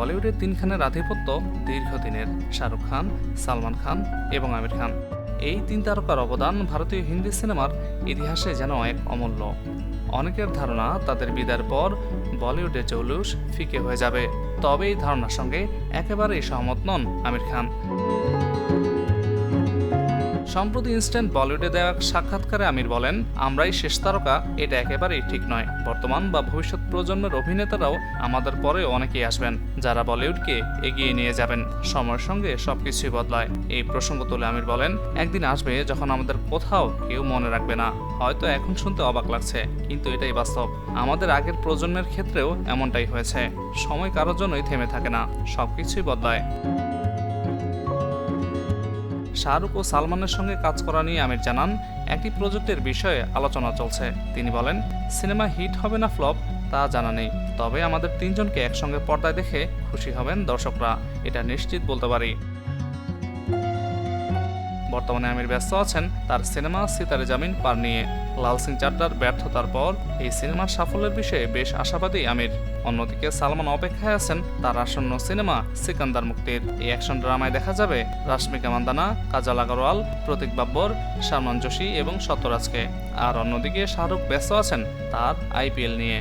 বলিউডের তিনখানের আধিপত্য দীর্ঘদিনের। শাহরুখ খান, সালমান খান এবং আমির খান। এই তিন তারকার অবদান ভারতীয় হিন্দি সিনেমার ইতিহাসে যেন এক অমূল্য। অনেকের ধারণা তাদের বিদায়ের পর বলিউডের জৌলুস ফিকে হয়ে যাবে, তবে এই ধারণার সঙ্গে একেবারেই সহমত নন আমির খান। সম্প্রতি ইনস্ট্যান্ট বলিউডে দেওয়া এক সাক্ষাৎকারে আমির বলেন, আমরাই শেষ তারকা এটা একেবারেই ঠিক নয়। বর্তমান বা ভবিষ্যৎ প্রজন্মের অভিনেতারাও আমাদের পরে অনেকেই আসবেন, যারা বলিউডকে এগিয়ে নিয়ে যাবেন। সময়ের সঙ্গে সবকিছুই বদলায়। এই প্রসঙ্গ তুলে আমির বলেন, একদিন আসবে যখন আমাদের কোথাও কেউ মনে রাখবে না। হয়তো এখন শুনতে অবাক লাগছে, কিন্তু এটাই বাস্তব। আমাদের আগের প্রজন্মের ক্ষেত্রেও এমনটাই হয়েছে। সময় কারোর জন্যই থেমে থাকে না, সবকিছুই বদলায়। শাহরুখ ও সালমানের সঙ্গে কাজ করা নিয়ে আমির জানান, একটি প্রজেক্টের বিষয়ে আলোচনা চলছে। তিনি বলেন, সিনেমা হিট হবে না ফ্লপ তা জানা নেই, তবে আমাদের তিনজনকে একসঙ্গে পর্দায় দেখে খুশি হবেন দর্শকরা, এটা নিশ্চিত বলতে পারি। বর্তমানে আমির ব্যস্ত আছেন তার সিনেমা সিতারে জামিন পার নিয়ে। লাল সিং চাড্ডার ব্যর্থতার পর এই সিনেমার সাফল্যের বিষয়ে বেশ আশাবাদী আমির। অন্যদিকে সালমান অপেক্ষায় আছেন তার আসন্ন সিনেমা সিকান্দার মুক্তির। এই অ্যাকশন ড্রামায় দেখা যাবে রাশমিকা মান্দানা, কাজল আগরওয়াল, প্রতীক বাব্বর, সালমান যোশী এবং সত্যরাজকে। আর অন্যদিকে শাহরুখ ব্যস্ত আছেন তার আইপিএল নিয়ে।